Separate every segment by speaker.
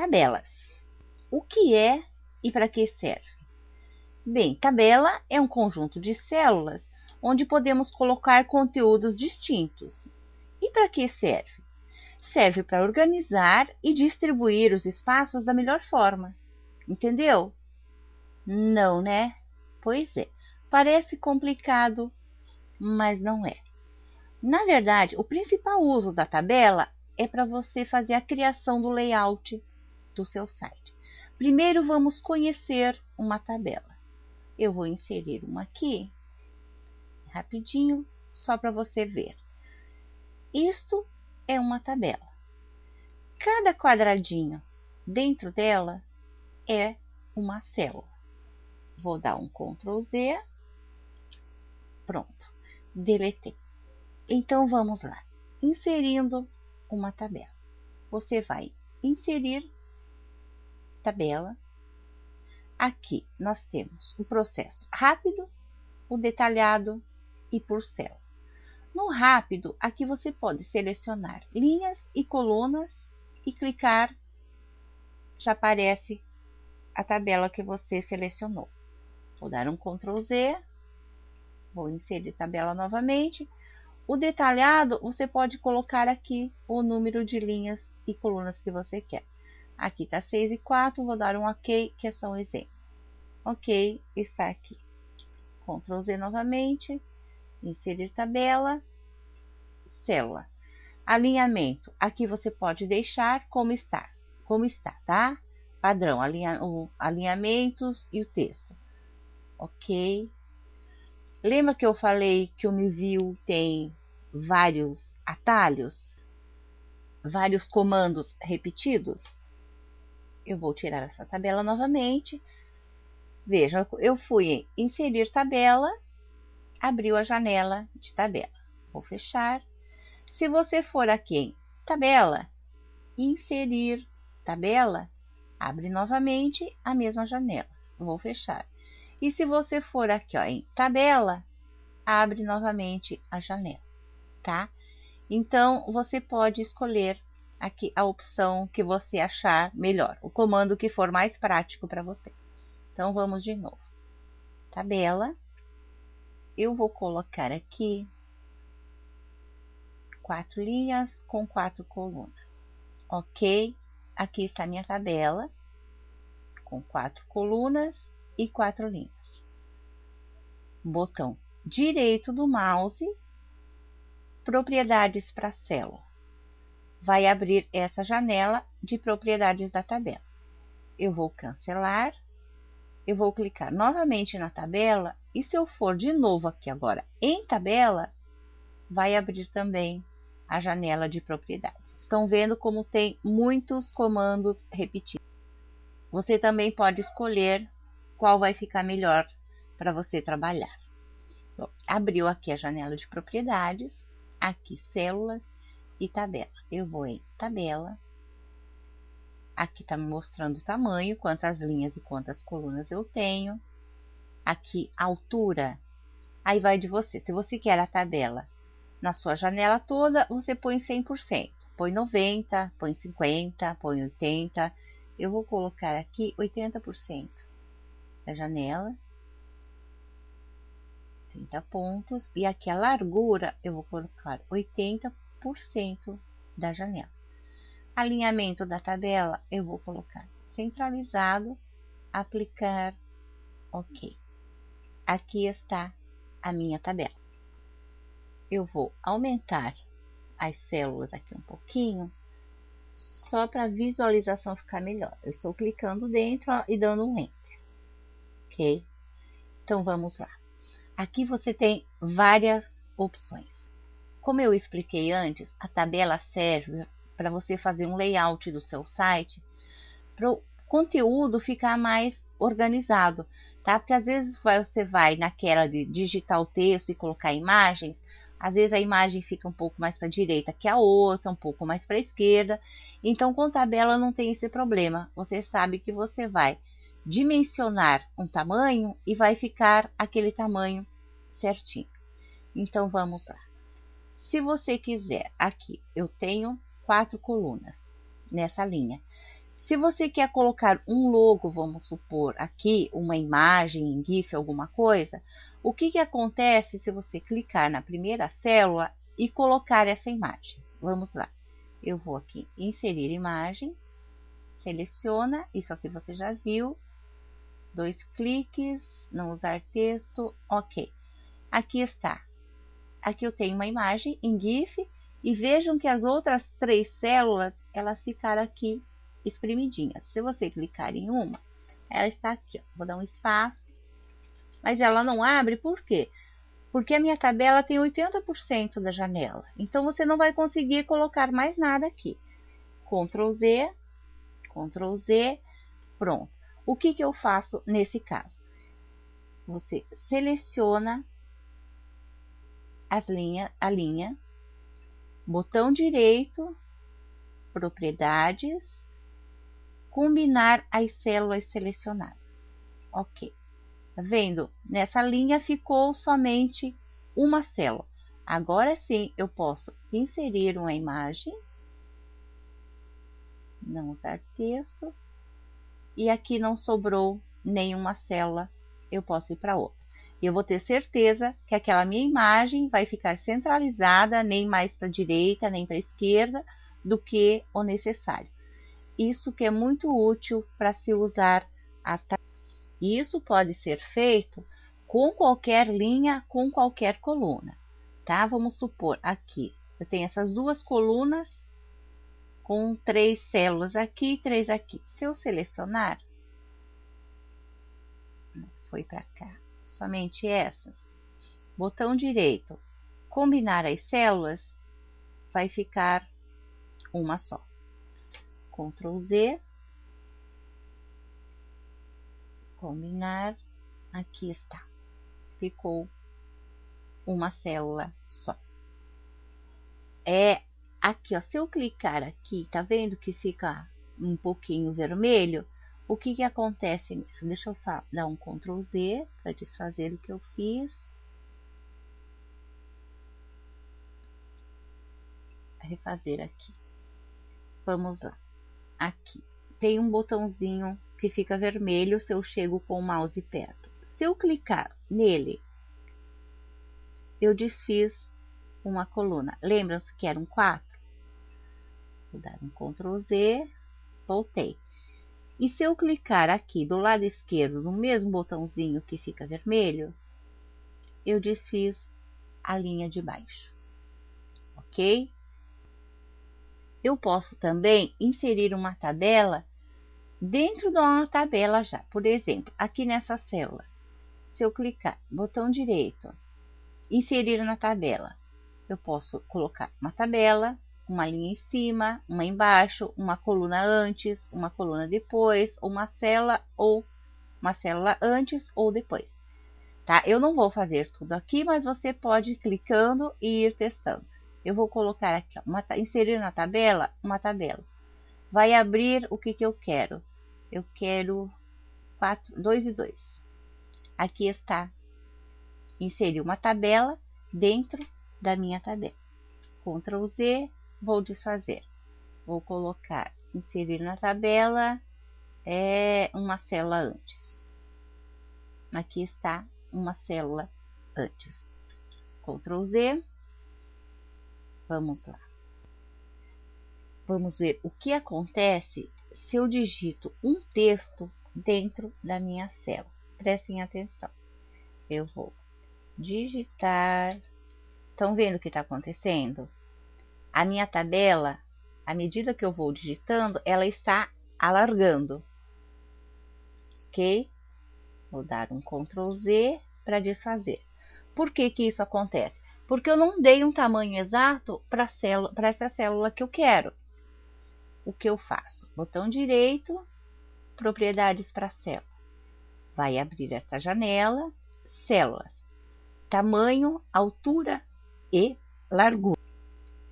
Speaker 1: Tabelas. O que é e para que serve? Bem, tabela é um conjunto de células onde podemos colocar conteúdos distintos. E para que serve? Serve para organizar e distribuir os espaços da melhor forma. Entendeu? Não, né? Pois é. Parece complicado, mas não é. Na verdade, o principal uso da tabela é para você fazer a criação do layout do seu site. Primeiro, vamos conhecer uma tabela. Eu vou inserir uma aqui, rapidinho, só para você ver. Isto é uma tabela. Cada quadradinho dentro dela é uma célula. Vou dar um Ctrl Z. Pronto, deletei. Então, vamos lá. Inserindo uma tabela. Você vai inserir tabela. Aqui nós temos o processo rápido, o detalhado e por célula. No rápido, aqui você pode selecionar linhas e colunas e clicar, já aparece a tabela que você selecionou. Vou dar um Ctrl Z, vou inserir tabela novamente. O detalhado, você pode colocar aqui o número de linhas e colunas que você quer. Aqui está 6 e 4, vou dar um OK, que é só um exemplo. OK, está aqui. Ctrl Z novamente, inserir tabela, célula. Alinhamento, aqui você pode deixar como está, tá? Padrão, alinhamentos e o texto. OK. Lembra que eu falei que o Nivil tem vários atalhos, vários comandos repetidos? Eu vou tirar essa tabela novamente. Veja, eu fui em inserir tabela, abriu a janela de tabela. Vou fechar. Se você for aqui em tabela, inserir tabela, abre novamente a mesma janela. Vou fechar. E se você for aqui ó, em tabela, abre novamente a janela, tá? Então, você pode escolher aqui a opção que você achar melhor, o comando que for mais prático para você. Então, vamos de novo. Tabela. Eu vou colocar aqui 4 linhas com 4 colunas. OK? Aqui está a minha tabela com 4 colunas e 4 linhas. Botão direito do mouse, propriedades para a célula. Vai abrir essa janela de propriedades da tabela. Eu vou cancelar. Eu vou clicar novamente na tabela e se eu for de novo aqui agora em tabela, vai abrir também a janela de propriedades. Estão vendo como tem muitos comandos repetidos. Você também pode escolher qual vai ficar melhor para você trabalhar. Bom, abriu aqui a janela de propriedades, aqui células e tabela. Eu vou em tabela. Aqui está me mostrando o tamanho, quantas linhas e quantas colunas eu tenho. Aqui, altura. Aí vai de você. Se você quer a tabela na sua janela toda, você põe 100%. Põe 90%, põe 50%, põe 80%. Eu vou colocar aqui 80% da janela. 30 pontos. E aqui a largura, eu vou colocar 80% da janela. Alinhamento da tabela, eu vou colocar centralizado, aplicar OK. Aqui está a minha tabela. Eu vou aumentar as células aqui um pouquinho, só para a visualização ficar melhor. Eu estou clicando dentro ó, e dando um Enter. OK? Então, vamos lá. Aqui você tem várias opções. Como eu expliquei antes, a tabela serve para você fazer um layout do seu site, para o conteúdo ficar mais organizado, tá? Porque às vezes você vai naquela de digitar o texto e colocar imagens, às vezes a imagem fica um pouco mais para a direita que a outra, um pouco mais para a esquerda. Então, com tabela não tem esse problema. Você sabe que você vai dimensionar um tamanho e vai ficar aquele tamanho certinho. Então, vamos lá. Se você quiser, aqui eu tenho 4 colunas nessa linha. Se você quer colocar um logo, vamos supor, aqui, uma imagem em GIF, alguma coisa, o que acontece se você clicar na primeira célula e colocar essa imagem? Vamos lá. Eu vou aqui, inserir imagem, seleciona, isso aqui você já viu, 2 cliques, não usar texto, ok. Aqui está. Aqui eu tenho uma imagem em GIF e vejam que as outras 3 células, elas ficaram aqui espremidinhas. Se você clicar em uma, ela está aqui, ó. Vou dar um espaço, mas ela não abre, por quê? Porque a minha tabela tem 80% da janela, então você não vai conseguir colocar mais nada aqui. Ctrl Z, pronto. O que eu faço nesse caso? Você seleciona a linha, botão direito, propriedades, combinar as células selecionadas. Ok. Tá vendo? Nessa linha ficou somente uma célula. Agora sim, eu posso inserir uma imagem, não usar texto, e aqui não sobrou nenhuma célula, eu posso ir para outra. E eu vou ter certeza que aquela minha imagem vai ficar centralizada, nem mais para a direita, nem para a esquerda, do que o necessário. Isso que é muito útil para se usar as tabelas. E isso pode ser feito com qualquer linha, com qualquer coluna, tá? Vamos supor aqui, eu tenho essas 2 colunas com 3 células aqui e 3 aqui. Se eu selecionar, foi para cá, somente essas, botão direito, combinar as células, vai ficar uma só. Ctrl Z, combinar, aqui está, ficou uma célula só. Aqui, ó, se eu clicar aqui, tá vendo que fica um pouquinho vermelho? O que acontece nisso? Deixa eu dar um Ctrl Z para desfazer o que eu fiz. Refazer aqui. Vamos lá. Aqui tem um botãozinho que fica vermelho se eu chego com o mouse perto. Se eu clicar nele, eu desfiz uma coluna. Lembram-se que eram 4? Vou dar um Ctrl Z, voltei. E se eu clicar aqui do lado esquerdo, no mesmo botãozinho que fica vermelho, eu desfiz a linha de baixo, ok? Eu posso também inserir uma tabela dentro de uma tabela já. Por exemplo, aqui nessa célula, se eu clicar, botão direito, inserir na tabela, eu posso colocar uma tabela, uma linha em cima, uma embaixo, uma coluna antes, uma coluna depois, uma célula antes ou depois, tá? Eu não vou fazer tudo aqui, mas você pode ir clicando e ir testando. Eu vou colocar aqui, ó, inserir na tabela, uma tabela. Vai abrir o que eu quero. Eu quero 2 e 2. Aqui está. Inserir uma tabela dentro da minha tabela. Ctrl Z, vou desfazer. Vou colocar, inserir na tabela, uma célula antes. Aqui está uma célula antes. Ctrl Z. Vamos lá. Vamos ver o que acontece se eu digito um texto dentro da minha célula. Prestem atenção. Eu vou digitar. Estão vendo o que está acontecendo? A minha tabela, à medida que eu vou digitando, ela está alargando. Ok? Vou dar um Ctrl Z para desfazer. Por que isso acontece? Porque eu não dei um tamanho exato para essa célula que eu quero. O que eu faço? Botão direito, propriedades para célula. Vai abrir essa janela, células, tamanho, altura e largura.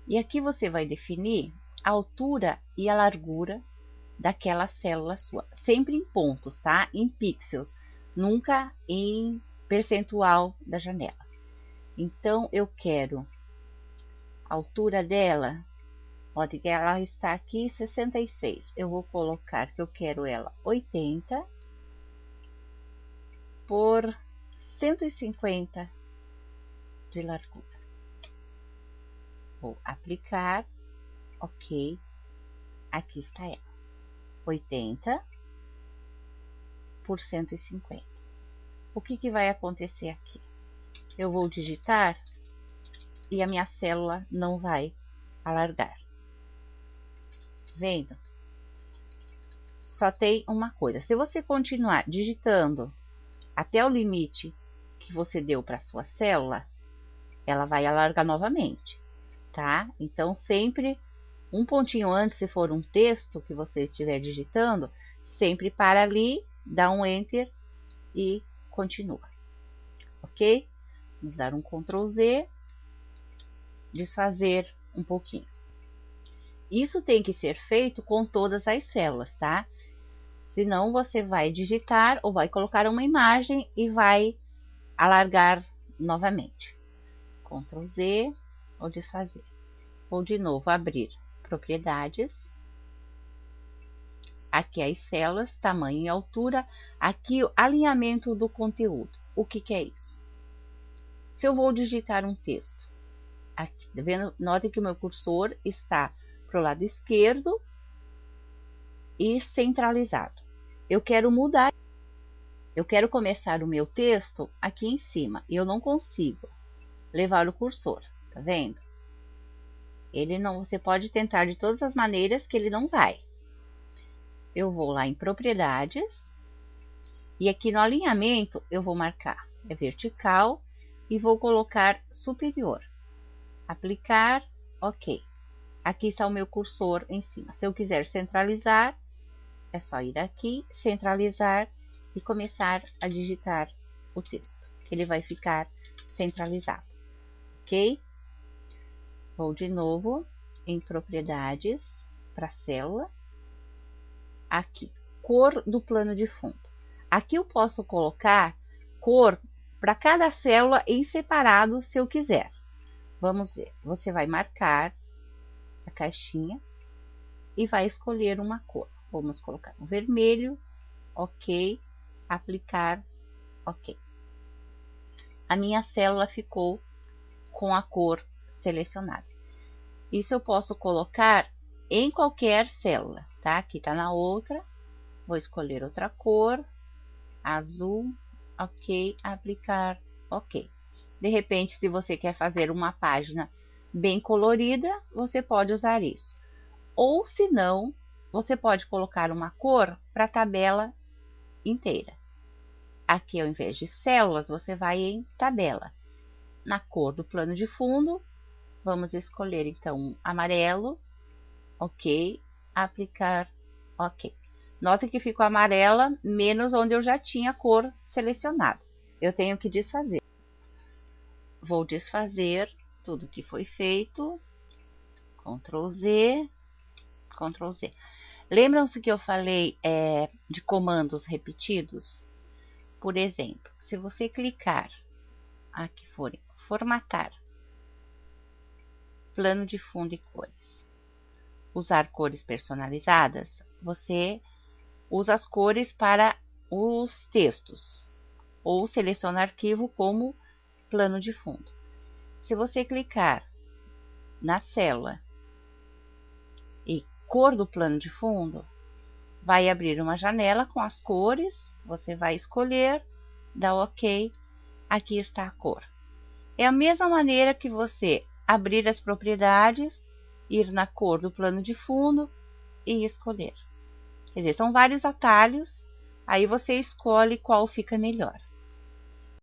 Speaker 1: E aqui você vai definir a altura e a largura daquela célula sua, sempre em pontos, tá? Em pixels, nunca em percentual da janela. Então, eu quero a altura dela Pode que ela está aqui 66. Eu vou colocar que eu quero ela 80 por 150 de largura. Vou aplicar, ok. Aqui está ela, 80 por 150. O que vai acontecer aqui? Eu vou digitar e a minha célula não vai alargar. Vendo? Só tem uma coisa. Se você continuar digitando até o limite que você deu para sua célula, ela vai alargar novamente, tá? Então, sempre um pontinho antes, se for um texto que você estiver digitando, sempre para ali, dá um Enter e continua, ok? Vamos dar um Ctrl Z, desfazer um pouquinho. Isso tem que ser feito com todas as células, tá? Senão você vai digitar ou vai colocar uma imagem e vai alargar novamente. Ctrl Z, ou desfazer. Vou de novo abrir propriedades. Aqui as células, tamanho e altura. Aqui o alinhamento do conteúdo. O que é isso? Se eu vou digitar um texto, aqui, tá vendo? Notem que o meu cursor está para o lado esquerdo e centralizado. Eu quero mudar. Eu quero começar o meu texto aqui em cima. E eu não consigo levar o cursor. Tá vendo? Ele não, você pode tentar de todas as maneiras que ele não vai. Eu vou lá em propriedades. E aqui no alinhamento eu vou marcar é vertical e vou colocar superior. Aplicar, ok. Aqui está o meu cursor em cima. Se eu quiser centralizar, é só ir aqui, centralizar e começar a digitar o texto, que ele vai ficar centralizado, ok? Vou de novo em propriedades para célula. Aqui, cor do plano de fundo. Aqui eu posso colocar cor para cada célula em separado, se eu quiser. Vamos ver. Você vai marcar a caixinha e vai escolher uma cor. Vamos colocar um vermelho, ok. Aplicar, ok. A minha célula ficou com a cor selecionada. Isso eu posso colocar em qualquer célula, tá? Aqui tá na outra. Vou escolher outra cor, azul, ok. Aplicar, ok. De repente, se você quer fazer uma página bem colorida, você pode usar isso. Ou se não, você pode colocar uma cor para a tabela inteira. Aqui, ao invés de células, você vai em tabela. Na cor do plano de fundo, vamos escolher então um amarelo, ok. Aplicar, ok. Nota que ficou amarela, menos onde eu já tinha a cor selecionada. Eu tenho que desfazer. Vou desfazer tudo que foi feito. Ctrl Z, Ctrl Z. Lembram-se que eu falei de comandos repetidos? Por exemplo, se você clicar aqui formatar, plano de fundo e cores, usar cores personalizadas, você usa as cores para os textos ou seleciona arquivo como plano de fundo. Se você clicar na célula e cor do plano de fundo, vai abrir uma janela com as cores, você vai escolher, dá OK, aqui está a cor. É a mesma maneira que você abrir as propriedades, ir na cor do plano de fundo e escolher. Quer dizer, são vários atalhos, aí você escolhe qual fica melhor.